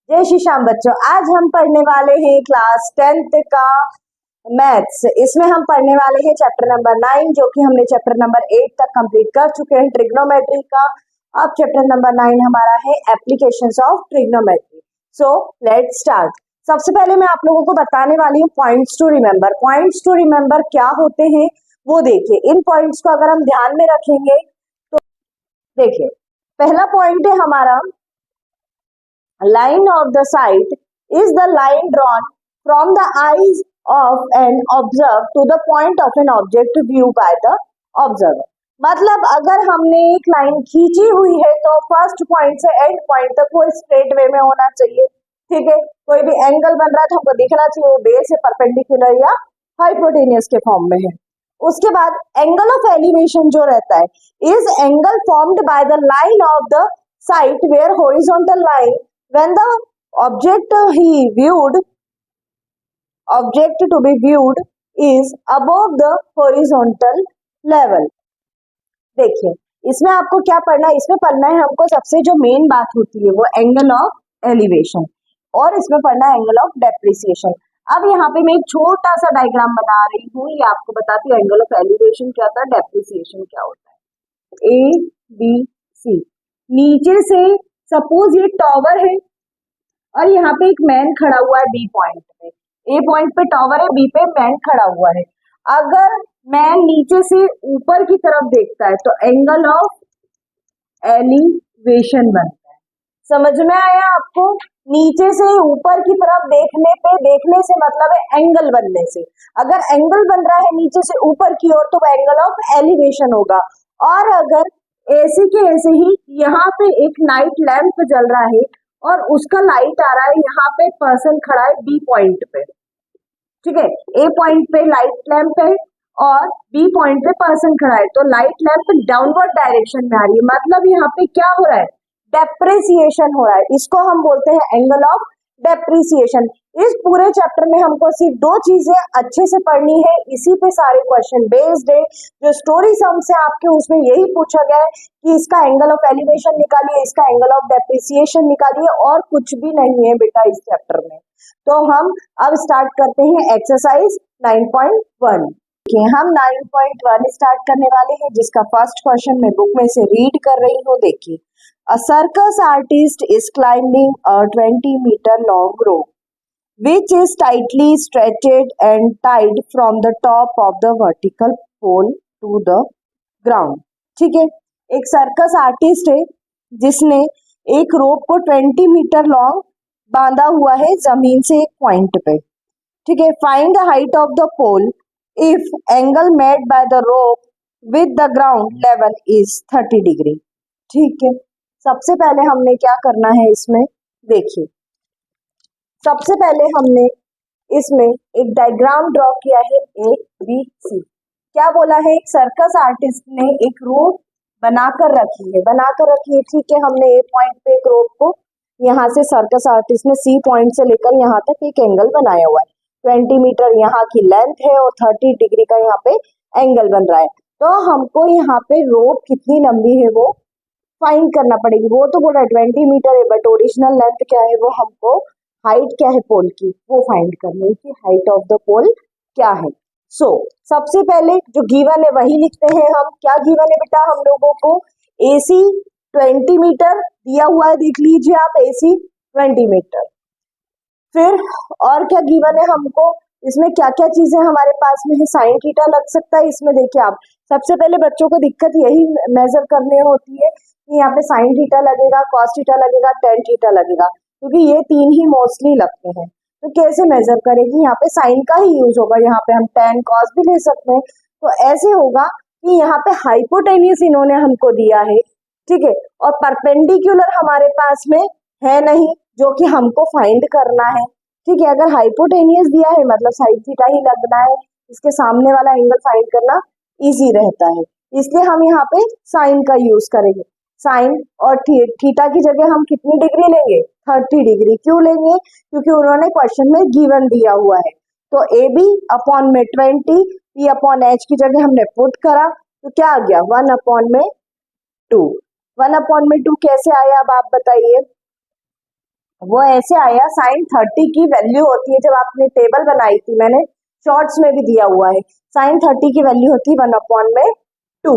जय श्री श्याम बच्चों, आज हम पढ़ने वाले हैं क्लास 10th का मैथ्स। इसमें हम पढ़ने वाले हैं चैप्टर नंबर 9, जो कि हमने चैप्टर नंबर 8 तक कंप्लीट कर चुके हैं ट्रिग्नोमेट्री का। अब चैप्टर नंबर 9 हमारा है applications of trigonometry. So let's start. सबसे पहले मैं आप लोगों को बताने वाली हूँ points to remember. Points to remember क्या होते हैं वो देखिए। इन पॉइंट्स को अगर हम ध्यान में रखेंगे तो देखिए, पहला पॉइंट है हमारा line of the sight is the line drawn from the eyes of an observer to the point of an object viewed by the observer। मतलब अगर हमने एक लाइन खींची हुई है तो फर्स्ट पॉइंट से एंड पॉइंट तक वो स्ट्रेट वे में होना चाहिए। ठीक है, कोई भी एंगल बन रहा है तो हमको दिखना चाहिए वो बेस से परपेंडिकुलर या हाइपोटेनियस के फॉर्म में है। उसके बाद एंगल ऑफ एलिवेशन जो रहता है is angle formed by the line of the sight where horizontal line when the object to be viewed is above the horizontal level। देखिए, इसमें आपको क्या पढ़ना है, इसमें पढ़ना है हमको सबसे जो मेन बात होती है वो एंगल ऑफ एलिवेशन, और इसमें पढ़ना है एंगल ऑफ डेप्रिसिएशन। अब यहाँ पे मैं एक छोटा सा डायग्राम बना रही हूँ, ये आपको बताती हूँ एंगल ऑफ एलिवेशन क्या होता है, डेप्रिसिएशन क्या होता है। ए बी सी, नीचे से सपोज ये टॉवर है और यहाँ पे एक मैन खड़ा हुआ है बी पॉइंट पे। ए पॉइंट पे टॉवर है, बी पे मैन खड़ा हुआ है। अगर मैन नीचे से ऊपर की तरफ देखता है तो एंगल ऑफ एलिवेशन बनता है। समझ में आया आपको? नीचे से ऊपर की तरफ देखने से मतलब है एंगल बनने से। अगर एंगल बन रहा है नीचे से ऊपर की ओर तो एंगल ऑफ एलिवेशन होगा। और अगर ऐसे के ऐसे ही यहाँ पे एक नाइट लैंप जल रहा है और उसका लाइट आ रहा है, यहाँ पे पर्सन खड़ा है बी पॉइंट पे। ठीक है, ए पॉइंट पे लाइट लैंप है और बी पॉइंट पे पर्सन खड़ा है, तो लाइट लैंप डाउनवर्ड डायरेक्शन में आ रही है, मतलब यहाँ पे क्या हो रहा है, डेप्रिसिएशन हो रहा है। इसको हम बोलते हैं एंगल ऑफ डेप्रिसिएशन। इस पूरे चैप्टर में हमको सिर्फ दो चीजें अच्छे से पढ़नी है, इसी पे सारे क्वेश्चन बेस्ड है। जो स्टोरी सम्स है आपके उसमें यही पूछा गया है कि इसका एंगल ऑफ एलिवेशन निकालिए, इसका एंगल ऑफ डेप्रिसिएशन निकालिए, और कुछ भी नहीं है बेटा इस चैप्टर में। तो हम अब स्टार्ट करते हैं एक्सरसाइज 9.1। हम 9.1 स्टार्ट करने वाले हैं, जिसका फर्स्ट क्वेश्चन मैं बुक में से रीड कर रही हूँ। देखिए, a circus artist is climbing a 20-meter long rope which is tightly stretched and tied from the top of the vertical pole to the ground। ठीक है, एक सर्कस आर्टिस्ट है जिसने एक रोप को 20 मीटर लॉन्ग बांधा हुआ है जमीन से एक पॉइंट पे। ठीक है, find the height of the pole if angle made by the rope with the ground level is 30 degree. ठीक है, सबसे पहले हमने क्या करना है इसमें, देखिए सबसे पहले हमने इसमें एक डायग्राम ड्रॉ किया है ए बी सी। क्या बोला है, एक सर्कस आर्टिस्ट ने एक रोप बनाकर रखी है। ठीक है, हमने ए पॉइंट पे एक रोप को, यहाँ से सर्कस आर्टिस्ट ने सी पॉइंट से लेकर यहाँ तक एक एंगल बनाया हुआ है। 20 मीटर यहाँ की लेंथ है और 30 डिग्री का यहाँ पे एंगल बन रहा है। तो हमको यहाँ पे रोप कितनी लंबी है वो फाइंड करना पड़ेगी। वो तो बोला 20 मीटर है, बट ओरिजिनल लेंथ क्या है, वो हमको हाइट क्या है पोल की वो फाइंड करनी है कि हाइट ऑफ द पोल क्या है। सो सबसे पहले जो गिवन है वही लिखते हैं हम। क्या गिवन है बेटा हम लोगों को, AC 20 मीटर दिया हुआ है, देख लीजिए आप, AC 20 मीटर। फिर और क्या गिवन है हमको, इसमें क्या क्या चीजें हमारे पास में है, साइन थीटा लग सकता है इसमें। देखिए आप, सबसे पहले बच्चों को दिक्कत यही मेजर करने होती है कि यहाँ पे साइन थीटा लगेगा, कॉस थीटा लगेगा, टेन थीटा लगेगा, क्योंकि ये तीन ही मोस्टली लगते हैं। तो कैसे मेजर करेगी, यहाँ पे साइन का ही यूज होगा, यहाँ पे हम टेन कॉस भी ले सकते हैं। तो ऐसे होगा कि यहाँ पे हाइपोटेनियस इन्होंने हमको दिया है, ठीक है, और परपेंडिकुलर हमारे पास में है नहीं, जो कि हमको फाइंड करना है। ठीक है, अगर हाइपोटेनियस दिया है मतलब साइन थीटा ही लगना है, इसके सामने वाला एंगल फाइंड करना इजी रहता है, इसलिए हम यहाँ पे साइन का यूज करेंगे। साइन और थीटा की जगह हम कितनी डिग्री लेंगे, 30 डिग्री। क्यों लेंगे, क्योंकि उन्होंने क्वेश्चन में गिवन दिया हुआ है। तो ए बी अपॉन में 20, पी अपॉन एच की जगह हमने पुट करा तो क्या आ गया, 1/2। 1/2 कैसे आया अब आप बताइए। वो ऐसे आया, sin 30 की वैल्यू होती है, जब आपने टेबल बनाई थी, मैंने शॉर्ट्स में भी दिया हुआ है, sin 30 की वैल्यू होती है 1/2,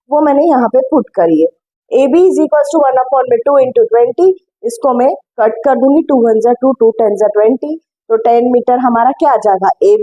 वो मैंने यहाँ पे पुट करी है। A B is equal to 1/2 into 20, इसको मैं कट कर दूंगी, 2 1 जा 2, 2 10 जा 20, तो 10 मीटर हमारा क्या आ जाएगा, ए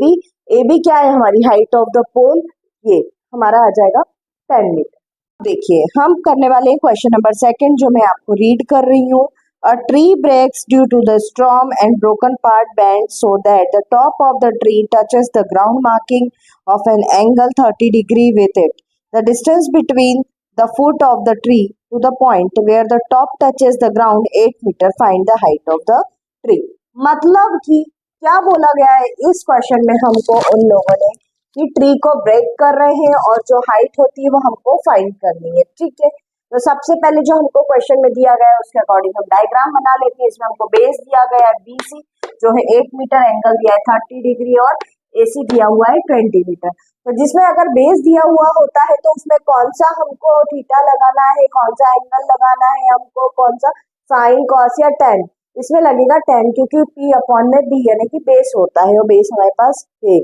बी क्या है हमारी हाइट ऑफ द पोल, ये हमारा आ जाएगा 10 मीटर। देखिए हम करने वाले हैं क्वेश्चन नंबर 2 जो मैं आपको रीड कर रही हूँ। A tree breaks due to the storm and broken part bends so that the top of the tree touches the ground, marking of an angle 30 degree with it. The distance between the foot of the tree to the point where the top touches the ground 8 meter. Find the height of the tree. मतलब कि क्या बोला गया है इस question में हमको उन लोगों ने कि ट्री को ब्रेक कर रहे हैं और जो हाइट होती है वो हमको फाइंड करनी है, ठीक है। तो सबसे पहले जो हमको क्वेश्चन में दिया गया है उसके अकॉर्डिंग हम डायग्राम बना लेते हैं। इसमें हमको बेस दिया गया है BC जो है 8 मीटर, एंगल दिया है 30 डिग्री और AC दिया हुआ है 20 मीटर। तो जिसमें अगर बेस दिया हुआ होता है तो उसमें कौन सा हमको थीटा लगाना है, कौन सा एंगल लगाना है हमको, कौन सा साइन कॉस या टेन, इसमें लगेगा 10 क्योंकि P/B यानी कि बेस होता है और बेस हमारे पास है,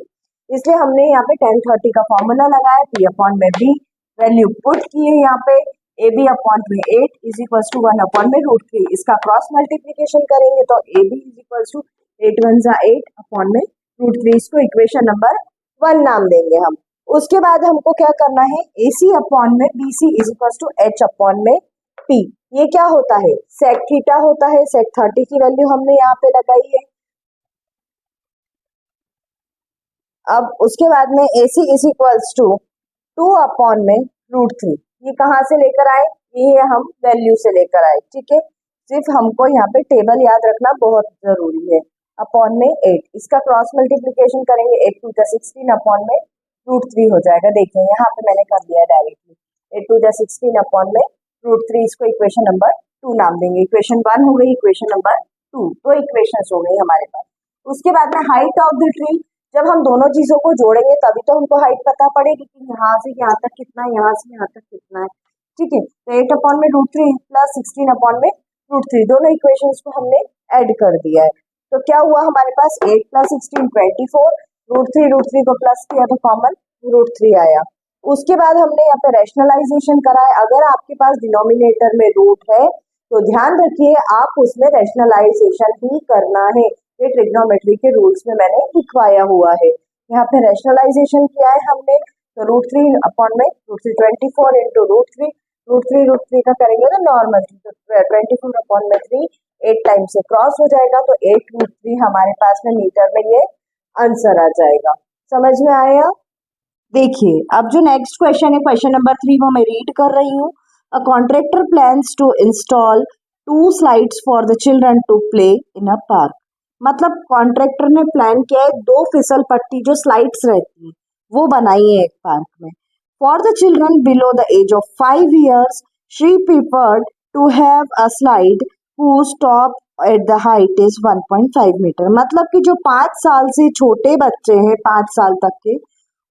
इसलिए हमने यहाँ पे tan 30 का फॉर्मूला लगाया, P/B वैल्यू पुट की है यहाँ पे, AB/8 इज इक्वल टू 1/√3, इसका क्रॉस मल्टीप्लीकेशन करेंगे तो AB इज इक्वल टू 8 1 जा 8/√3, इसको इक्वेशन नंबर 1 नाम देंगे हम। उसके बाद हमको क्या करना है, AC/BC is equal to H/P, ये क्या होता है, sec थीटा होता है, sec 30 की वैल्यू हमने यहाँ पे लगाई है। अब उसके बाद में AC इज इक्वल टू 2/√3, ये कहाँ से लेकर आए, ये हम वैल्यू से लेकर आए, ठीक है। सिर्फ हमको यहाँ पे टेबल याद रखना बहुत जरूरी है। /8, इसका क्रॉस मल्टीप्लीकेशन करेंगे 8 2 जा 16/√3 हो जाएगा। देखिए यहाँ पे मैंने कर दिया डायरेक्टली, 8 2 जा 16/√3, इसको इक्वेशन नंबर 2 नाम देंगे। इक्वेशन 1 हो गई, इक्वेशन नंबर 2, तो इक्वेशन हो गई हमारे पास। उसके बाद में हाइट ऑफ द ट्री, जब हम दोनों चीजों को जोड़ेंगे तभी तो हमको हाइट पता पड़ेगी कि यहाँ से यहाँ तक कितना, यहाँ से यहाँ तक कितना है, ठीक है। तो 8/√3 प्लस 16/√3 दोनों इक्वेशंस को हमने ऐड कर दिया है, तो क्या हुआ हमारे पास 8 + 16 24, √3 को प्लस किया तो कॉमन √3 आया। उसके बाद हमने यहाँ पे रैशनलाइजेशन करा है। अगर आपके पास डिनोमिनेटर में रूट है तो ध्यान रखिए आप उसमें रैशनलाइजेशन ही करना है, ये ट्रिग्नोमेट्री के रूल्स में मैंने लिखवाया हुआ है। यहाँ पे रैशनलाइजेशन किया है हमने, तो √3/√3 24 इंटू √3 का करेंगे तो नॉर्मल, तो 24/3 8 टाइम से क्रॉस हो जाएगा, तो 8√3 हमारे पास में मीटर में ये आंसर आ जाएगा। समझ में आया। देखिए अब जो नेक्स्ट क्वेश्चन है, क्वेश्चन नंबर 3, वो मैं रीड कर रही हूँ। A contractor plans to install 2 slides for the children to play in a park. मतलब कॉन्ट्रैक्टर ने प्लान किया है 2 फिसल पट्टी जो स्लाइड्स रहती है वो बनाई है एक पार्क में। For the children below the age of 5 years she preferred to have a slide whose top at the height is 1.5 meter. मतलब कि जो 5 साल से छोटे बच्चे हैं, 5 साल तक के,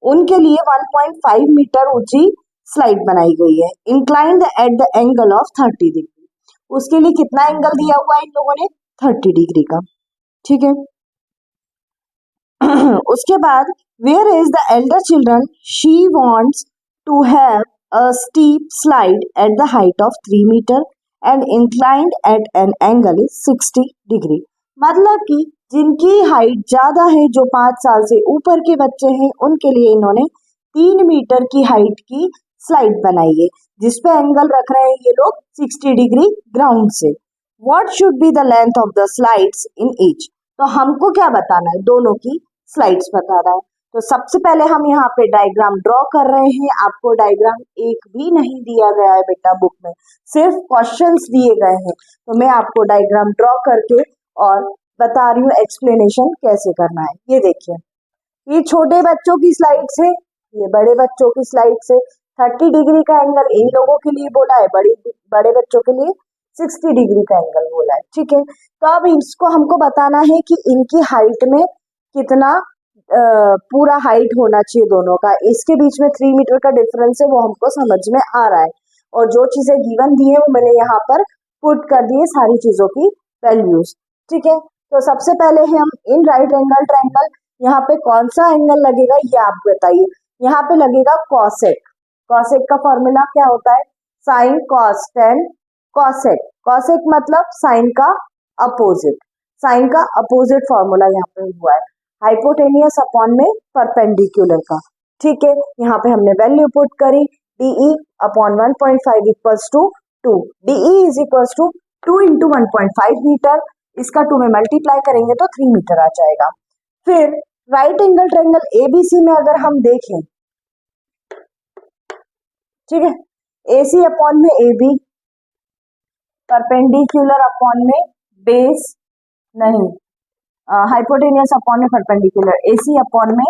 उनके लिए 1.5 मीटर ऊंची स्लाइड बनाई गई है। Inclined at the angle of 30 degree, उसके लिए कितना एंगल दिया हुआ है इन लोगों ने, 30 डिग्री का, ठीक है। उसके बाद where is the elder children she wants to have a steep slide at the height of 3 meter and inclined at an angle is 60 degree. मतलब कि जिनकी हाइट ज्यादा है, जो 5 साल से ऊपर के बच्चे हैं, उनके लिए इन्होंने 3 मीटर की हाइट की स्लाइड बनाई है, जिसपे एंगल रख रहे हैं ये लोग 60 डिग्री ग्राउंड से। What should be the length of the slides in each? तो हमको क्या बताना है, दोनों की स्लाइड्स बताना है। तो सबसे पहले हम यहाँ पे डायग्राम ड्रॉ कर रहे हैं। आपको डायग्राम एक भी नहीं दिया गया है बेटा बुक में, सिर्फ क्वेश्चंस दिए गए हैं। तो मैं आपको डायग्राम ड्रॉ करके और बता रही हूँ एक्सप्लेनेशन कैसे करना है। ये देखिए, ये छोटे बच्चों की स्लाइड्स है, ये बड़े बच्चों की स्लाइड्स है। 30 डिग्री का एंगल इन लोगों के लिए बोला है, बड़े बच्चों के लिए 60 डिग्री का एंगल बोला है, ठीक है। तो अब इसको हमको बताना है कि इनकी हाइट में कितना पूरा हाइट होना चाहिए दोनों का। इसके बीच में 3 मीटर का डिफरेंस है, वो हमको समझ में आ रहा है। और जो चीजें गिवन दी है वो मैंने यहाँ पर पुट कर दी है सारी चीजों की वैल्यूज। ठीक है, तो सबसे पहले हम इन राइट एंगल ट्रायंगल यहाँ पे कौन सा एंगल लगेगा ये आप बताइए। यहाँ पे लगेगा कॉसेक। कॉसेक का फॉर्मूला क्या होता है? Sine cos tan cosec. Cosec मतलब साइन का अपोजिट। साइन का अपोजिट फॉर्मूला यहाँ पे हुआ है हाइपोटेनियस अपॉन में परपेंडिकुलर का। ठीक है, यहाँ पे हमने वैल्यू पुट करी DE upon 1.5 equals to 2। DE is equals to 2 into 1.5 meter, इसका 2 में मल्टीप्लाई करेंगे तो 3 मीटर आ जाएगा। फिर राइट एंगल ट्रायंगल ABC में अगर हम देखें, ठीक है, AC अपॉन में AB, परपेंडिकुलर अपॉन में बेस नहीं, हाइपोटेनियस अपॉन में परपेंडिकुलर, AC अपॉन में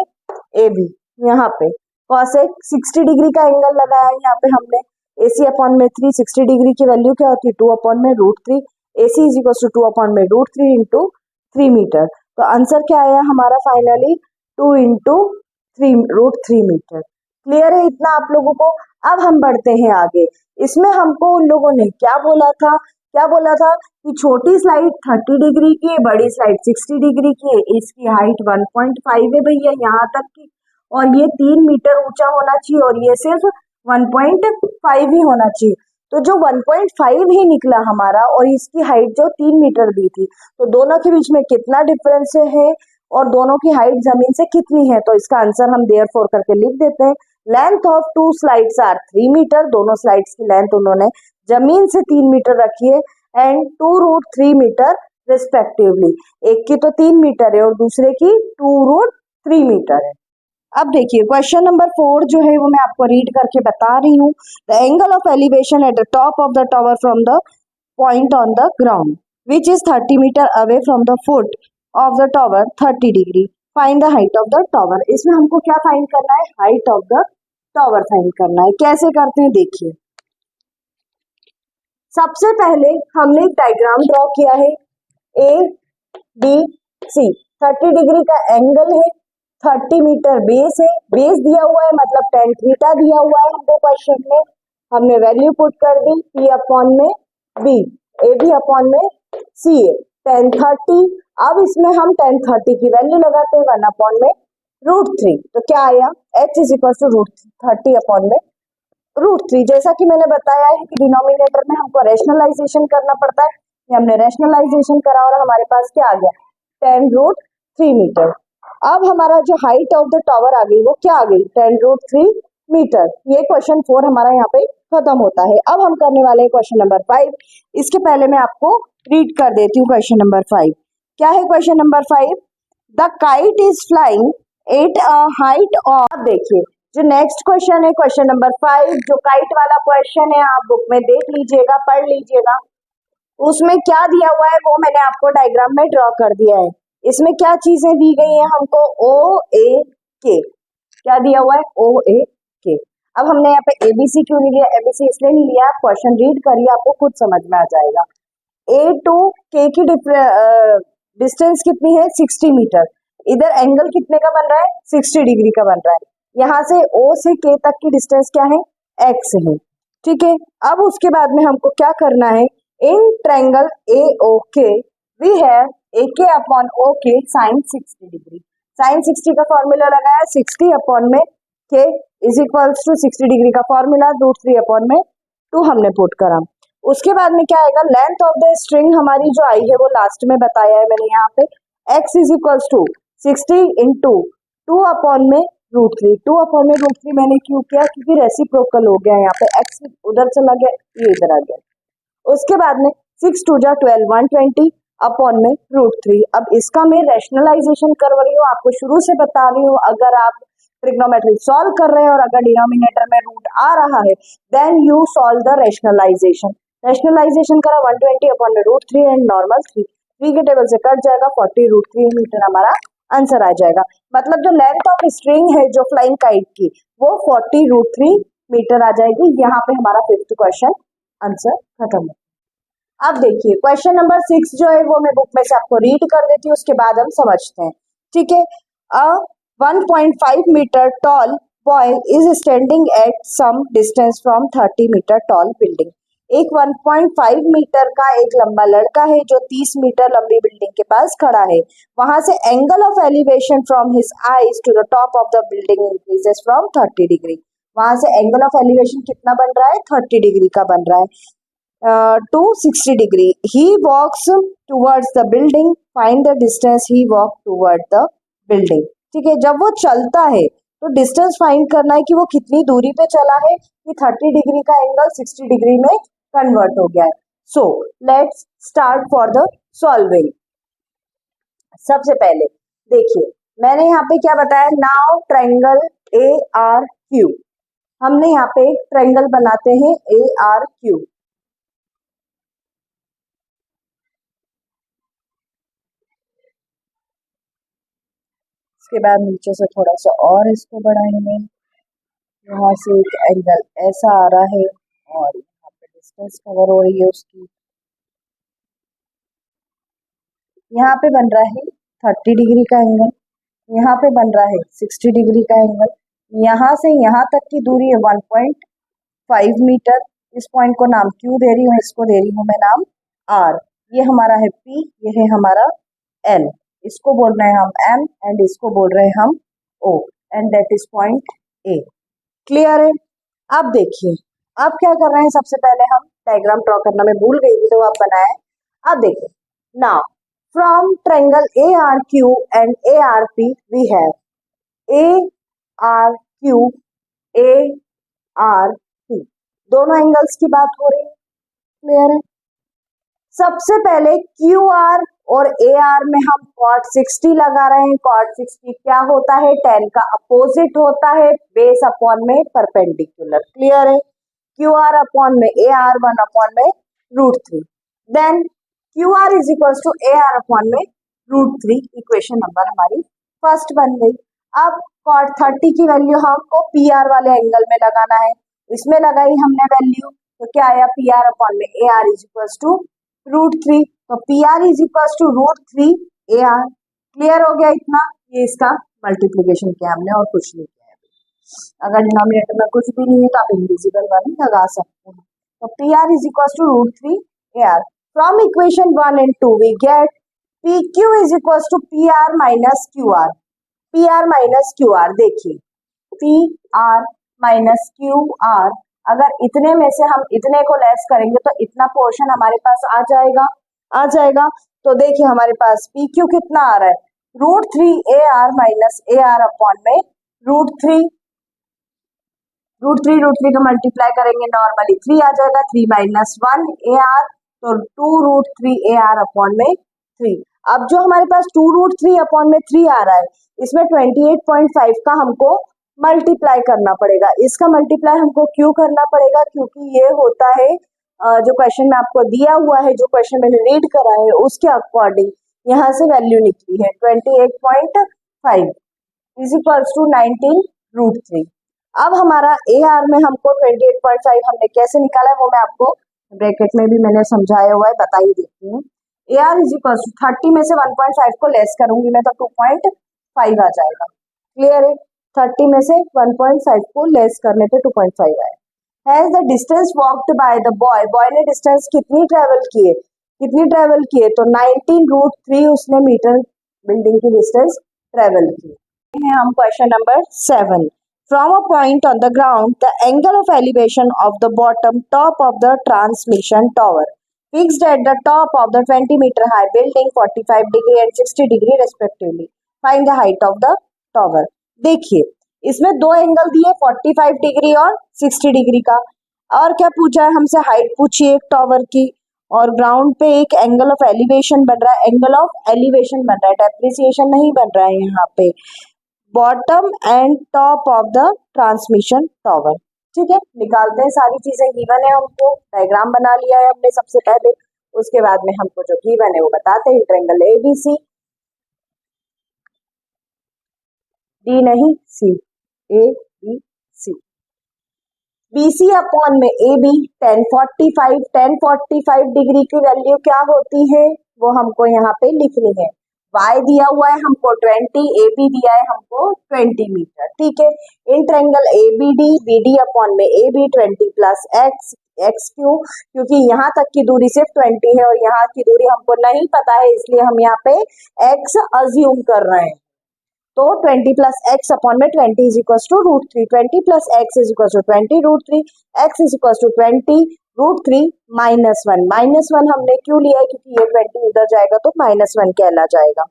AB। यहाँ पे कॉसेक 60 डिग्री का एंगल लगाया, यहाँ पे हमने AC अपॉन में 3, 60 डिग्री की वैल्यू क्या होती है? 2 अपॉन में √3। AC is equal to 2 upon में √3 इंटू 3 मीटर। तो आंसर क्या आया हमारा फाइनली? 2 into √3 metre. क्लियर है इतना आप लोगों को? अब हम बढ़ते हैं आगे। इसमें हमको उन लोगों ने क्या बोला था कि छोटी स्लाइड 30 डिग्री की है, बड़ी स्लाइड 60 डिग्री की है, इसकी हाइट 1.5 है भैया यहाँ तक की, और ये 3 मीटर ऊंचा होना चाहिए और ये सिर्फ 1.5 ही होना चाहिए। तो जो 1.5 ही निकला हमारा और इसकी हाइट जो 3 मीटर दी थी, तो दोनों के बीच में कितना डिफरेंस है और दोनों की हाइट जमीन से कितनी है? तो इसका आंसर हम देयरफॉर करके लिख देते हैं। Length of 2 slides are 3 meter. दोनों स्लाइड्स की लेंथ उन्होंने जमीन से 3 मीटर रखी है एंड 2√3 मीटर रिस्पेक्टिवली। एक की तो 3 मीटर है और दूसरे की 2√3 मीटर है। अब देखिए क्वेश्चन नंबर 4 जो है वो मैं आपको रीड करके बता रही हूँ। The angle of elevation at the top of the tower from the point on the ground which is 30 meter away from the foot of the tower 30 degree. Find the height of the tower. इसमें हमको क्या find करना है? Height of the tower find करना है। कैसे करते हैं देखिए। सबसे पहले हमने एक डायग्राम ड्रॉ किया है। ABC 30 डिग्री का एंगल है, 30 मीटर बेस है, बेस दिया हुआ है मतलब tan थीटा दिया हुआ है हमको क्वेश्चन में। हमने वैल्यू पुट कर दी P अपॉन में B, AB अपॉन में CA, tan 30। अब इसमें हम tan 30 की वैल्यू लगाते हैं 1 अपॉन में √3। तो क्या आया? H is equal to √30 upon में √3। जैसा कि मैंने बताया है कि डिनोमिनेटर में हमको रैशनलाइजेशन करना पड़ता है, हमने रैशनलाइजेशन करा और हमारे पास क्या आ गया? tan√3 metre. अब हमारा जो हाइट ऑफ द टावर आ गई वो क्या आ गई? tan√3 metre. ये क्वेश्चन 4 हमारा यहाँ पे खत्म होता है। अब हम करने वाले हैं क्वेश्चन नंबर 5। इसके पहले मैं आपको रीड कर देती हूँ क्वेश्चन नंबर 5। क्या है question number 5? The kite is flying at a height of. देखिए जो नेक्स्ट क्वेश्चन है क्वेश्चन नंबर 5, जो काइट वाला क्वेश्चन है, आप बुक में देख लीजिएगा, पढ़ लीजिएगा। उसमें क्या दिया हुआ है वो मैंने आपको डायग्राम में ड्रॉ कर दिया है। इसमें क्या चीजें दी गई हैं हमको? OAK। क्या दिया हुआ है? OAK। अब हमने यहाँ पे ABC क्यों नहीं लिया? ABC इसलिए नहीं लिया, आप क्वेश्चन रीड करिए, आपको खुद समझ में आ जाएगा। A to K की डिस्टेंस कितनी है? 60 मीटर। इधर एंगल कितने का बन रहा है? 60 डिग्री का बन रहा है। यहाँ से O से K तक की डिस्टेंस क्या है? X है। ठीक है, अब उसके बाद में हमको क्या करना है? In triangle AOK we have AK upon OK sine 60 degree. Sine 60 का फॉर्मूला लगाया, 60 अपॉन में K is equals to 60 degree का फॉर्मूला √3 अपॉन में 2 हमने पुट करा। उसके बाद में क्या आएगा? लेंथ ऑफ द स्ट्रिंग हमारी जो आई है वो लास्ट में बताया है मैंने यहाँ पे। X is equals to 60 into 2 upon में √3। 2 अपॉन में √3 मैंने क्यों किया? क्योंकि रेसिप्रोकल हो गया, यहाँ पे X उधर चला गया, ये इधर आ गया। उसके बाद में 6 2 जा 12 120 अपॉन में √3। अब इसका मैं रैशनलाइजेशन कर रही हूँ, आपको शुरू से बता रही हूँ। अगर आप ट्रिग्नोमेट्री सॉल्व कर रहे हैं और अगर डिनोमिनेटर में रूट आ रहा है then you solve the rationalization. Rationalization करा 120 अपॉन में √3 एंड नॉर्मल 3 के टेबल से कट जाएगा, 40 √3 मीटर हमारा आंसर आ जाएगा। मतलब जो लेंथ ऑफ स्ट्रिंग है जो फ्लाइंग काइट की वो 40 √3 मीटर आ जाएगी। यहाँ पे हमारा 5th क्वेश्चन आंसर खत्म है। अब देखिए क्वेश्चन नंबर 6 जो है वो मैं बुक में से आपको रीड कर देती हूँ, उसके बाद हम समझते हैं। ठीक है, 1.5 metre tall boy is standing at some distance from 30 meter tall building. एक 1.5 मीटर का एक लंबा लड़का है जो 30 मीटर लंबी बिल्डिंग के पास खड़ा है। वहां से angle of elevation from his eyes to the top of the building increases from 30 degree. वहां से एंगल ऑफ एलिवेशन कितना बन रहा है? 30 डिग्री का बन रहा है to 60 degree. He walks towards the building, find the distance he walk toward the building. ठीक है, जब वो चलता है तो डिस्टेंस फाइंड करना है कि वो कितनी दूरी पे चला है, कि 30 डिग्री का एंगल 60 डिग्री में कन्वर्ट हो गया है। सो let's start for the solving. सबसे पहले देखिए, मैंने यहाँ पे क्या बताया, now triangle A R Q. हमने यहाँ पे एक ट्रायंगल बनाते हैं ए आर क्यू। इसके बाद नीचे से थोड़ा सा और इसको बढ़ाएंगे। यहाँ से एक एंगल ऐसा आ रहा है और यहाँ पे डिस्टेंस कवर हो रही है उसकी। यहाँ पे बन रहा है 30 डिग्री का एंगल, यहाँ पे बन रहा है 60 डिग्री का एंगल। यहाँ से यहाँ तक की दूरी है 1.5 मीटर। इस पॉइंट को नाम क्यू दे रही हूँ, इसको दे रही हूँ मैं नाम आर। ये हमारा है पी, ये है हमारा एल। इसको बोल रहे हैं हम एम एंड इसको बोल रहे हैं हम O, and that is point A. Clear है? अब देखिए, अब क्या कर रहे हैं, सबसे पहले हम डायग्राम ड्रॉ करना मैं भूल गई थी तो अब बनाए। अब देखिए, now from triangle ARQ and ARP we have ARQ ARP, दोनों एंगल्स की बात हो रही है। क्लियर है? सबसे पहले QR और AR में हम cot 60 लगा रहे हैं। cot 60 क्या होता है? tan का अपोजिट होता है, बेस अपॉन में परपेंडिकुलर। क्लियर है? QR अपॉन में AR 1 अपॉन में √3। Then QR is equal to AR upon में √3। इक्वेशन नंबर हमारी फर्स्ट बन गई। अब cot 30 की वैल्यू हमको PR वाले एंगल में लगाना है। इसमें लगाई हमने वैल्यू, तो क्या आया? PR अपॉन में AR इज इक्वल टू √3। तो PR is equal to √3 AR। Clear हो गया इतना? ये इसका मल्टीप्लीकेशन किया हमने और कुछ नहीं किया। अगर डिनोमिनेटर में कुछ भी नहीं है तो आप इनविजिबल वाली लगा सकते हैं। तो PR is equal to √3 AR। From equation 1 and 2 we get PQ is equals to PR minus QR। PR minus QR, देखिए PR minus QR, अगर इतने में से हम इतने को लेस करेंगे तो इतना पोर्शन हमारे पास आ जाएगा। तो देखिए हमारे पास PQ कितना आ रहा है? √3 AR माइनस AR अपॉन में √3। √3 का मल्टीप्लाई करेंगे नॉर्मली 3 आ जाएगा। 3 माइनस 1 AR, तो 2√3 AR अपॉन में 3। अब जो हमारे पास 2√3 अपॉन में 3 आ रहा है, इसमें 28.5 का हमको मल्टीप्लाई करना पड़ेगा। इसका मल्टीप्लाई हमको क्यों करना पड़ेगा? क्योंकि ये होता है जो क्वेश्चन में आपको दिया हुआ है, जो क्वेश्चन मैंने रीड करा है उसके अकॉर्डिंग यहाँ से वैल्यू निकली है 28.5 इज इक्वल्स टू 19√3। अब हमारा AR में हमको 28.5 हमने कैसे निकाला है वो मैं आपको ब्रैकेट में भी मैंने समझाया हुआ है, बता ही देती हूँ। AR इज इक्वल टू 30 में से 1.5 को लेस करूंगी मैं तो 2.5 आ जाएगा। क्लियर है? 30 में से 1.5 को लेस करने पे 2.5 आया। Has the distance walked by the boy, boy ने डिस्टेंस कितनी ट्रेवल किए? तो 19√3 उसने मीटर बिल्डिंग की डिस्टेंस ट्रेवल की। हम question number 7। From a point on the ground, the angle of elevation of the bottom top of the transmission tower fixed at the top of the 20-meter high building 45 degree and 60 degree respectively. Find the height of the tower. देखिए, इसमें दो angle दिए 45 degree और 60 degree का, और क्या पूछा है हमसे? हाइट पूछी है एक टावर की, और ग्राउंड पे एक एंगल ऑफ एलिवेशन बन रहा है, एंगल ऑफ एलिवेशन बन रहा है, डेप्रिसिएशन नहीं बन रहा है यहाँ पे। Bottom and top of the transmission tower. ठीक है, निकालते हैं, सारी चीजें गिवन है हमको, डायग्राम बना लिया है हमने सबसे पहले, उसके बाद में हमको जो गिवन है वो बताते हैं। ट्रायंगल ABC, डी नहीं सी, ABC, BC अपॉन में AB 1045 डिग्री की वैल्यू क्या होती है वो हमको यहाँ पे लिखनी है। y दिया हुआ है हमको 20, AB दिया है हमको 20 मीटर। ठीक है, in triangle ABD BD upon में AB 20 प्लस x एक्स क्यों, क्योंकि यहाँ तक की दूरी सिर्फ 20 है और यहाँ की दूरी हमको नहीं पता है, इसलिए हम यहाँ पे एक्स अज्यूम कर रहे हैं। तो 20 प्लस एक्स अपॉन में 20 is equal to root three, 20 plus X is equal to 20 root three, X is equal to 20 root three minus one. Minus one हमने क्यों लिया है, क्योंकि ये 20 उधर जाएगा तो माइनस वन कहला जाएगा।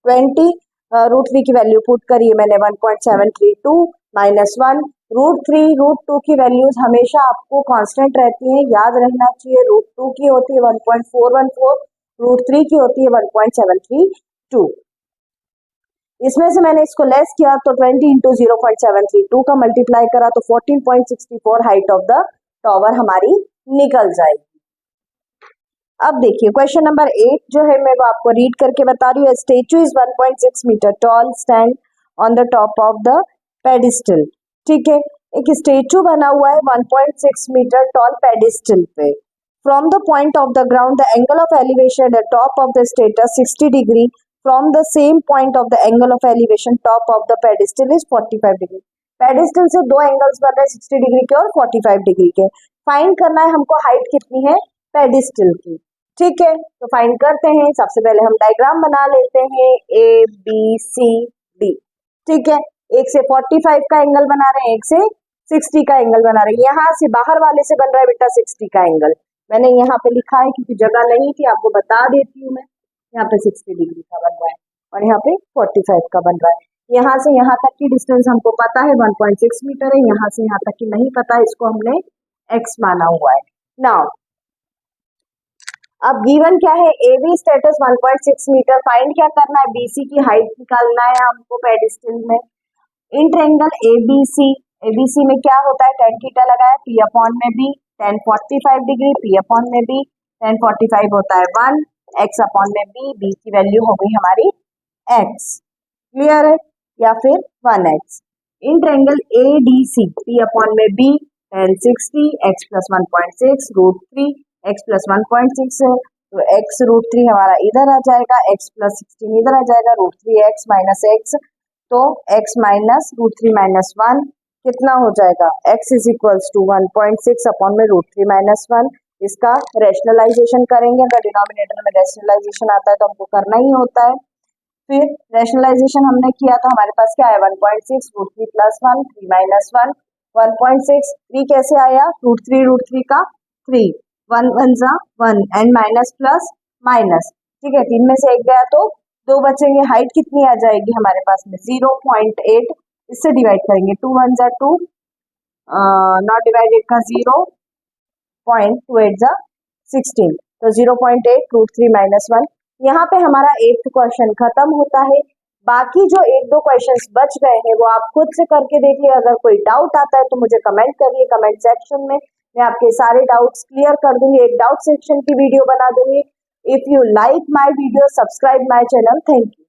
20 रूट थ्री की वैल्यू पुट करिए मैंने 1.732 minus one. Root three root two की वैल्यूज हमेशा आपको कांस्टेंट रहती हैं, याद रहना चाहिए। रूट टू की होती है 1.414, रूट थ्री की होती है 1.732। इसमें से मैंने इसको लेस किया तो 20 इंटू 0.732 का मल्टीप्लाई करा तो 14.64 हाइट ऑफ द टॉवर हमारी निकल जाएगी। अब देखिए क्वेश्चन नंबर 8 जो है मैं वो आपको रीड करके बता रही हूँ। Statue is 1.6 meter tall, stand on the top of the pedestal. ठीक है, एक स्टेचू बना हुआ है 1.6 मीटर टॉल पेडिस्टल पे। From the point of the ground the angle of elevation the top of the statue 60 degree, from the same point of the angle of elevation top of the pedestal is 45 degree. Pedestal से दो angles बन रहे हैं 60 degree के और 45 degree के। Find करना है हमको हाइट कितनी है पेडिस्टल की। ठीक है, तो फाइंड करते हैं। सबसे पहले हम डायग्राम बना लेते हैं ए बी सी डी। ठीक है, एक से 45 का एंगल बना रहे हैं, एक से 60 का एंगल बना रहे हैं। यहाँ से बाहर वाले से बन रहा है बेटा 60 का एंगल, मैंने यहाँ पे लिखा है क्योंकि जगह नहीं थी, आपको बता देती हूँ मैं। यहाँ पे 60 डिग्री का बन रहा है और यहाँ पे 45 का बन रहा है। यहाँ से यहाँ तक की डिस्टेंस हमको पता है 1.6 मीटर है, यहाँ से यहाँ तक की नहीं पता है, इसको हमने x माना हुआ है। नाउ अब गिवन क्या है, A B statue 1.6 meter, find क्या करना है, बीसी की हाइट निकालना है हमको पेडिस्टल में। इन ट्रायंगल एबीसी में क्या होता है, tan थीटा लगाया, p अपॉन में b tan 45 degree, p upon में b tan 45 होता है 1, x अपॉन में b की वैल्यू हो गई हमारी x। क्लियर है, या फिर 1x। In triangle ADC p upon में b tan 60, x plus 1.6 root three, x plus 1.6 है तो x रूट थ्री हमारा इधर आ जाएगा, x प्लस 16 इधर आ जाएगा, root three X minus X, तो x minus root three minus one कितना हो जाएगा, x is equals to 1.6 upon में रूट थ्री माइनस वन। इसका रेशनलाइजेशन करेंगे, अगर डिनोमिनेटर में रेशनलाइजेशन आता है तो हमको करना ही होता है। फिर रेशनलाइजेशन हमने किया तो हमारे पास क्या है 1.6 root three plus one, three minus one, 1.6 three कैसे आया, रूट थ्री का थ्री, वन वन जा one and minus plus minus. ठीक है, तीन में से एक गया तो दो बचेंगे। हाइट कितनी आ जाएगी हमारे पास में 0.8, इससे डिवाइड करेंगे, टू वन जा टू, नॉट डिवाइडेड का 0.28 जा 16, तो 0.8 रूट थ्री माइनस वन। यहाँ पे हमारा 8th क्वेश्चन खत्म होता है। बाकी जो एक दो क्वेश्चंस बच गए हैं वो आप खुद से करके देखिए। अगर कोई डाउट आता है तो मुझे कमेंट करिए कमेंट सेक्शन में, मैं आपके सारे डाउट्स क्लियर कर दूंगी, एक डाउट सेक्शन की वीडियो बना दूंगी। If you like my video subscribe my channel. Thank you.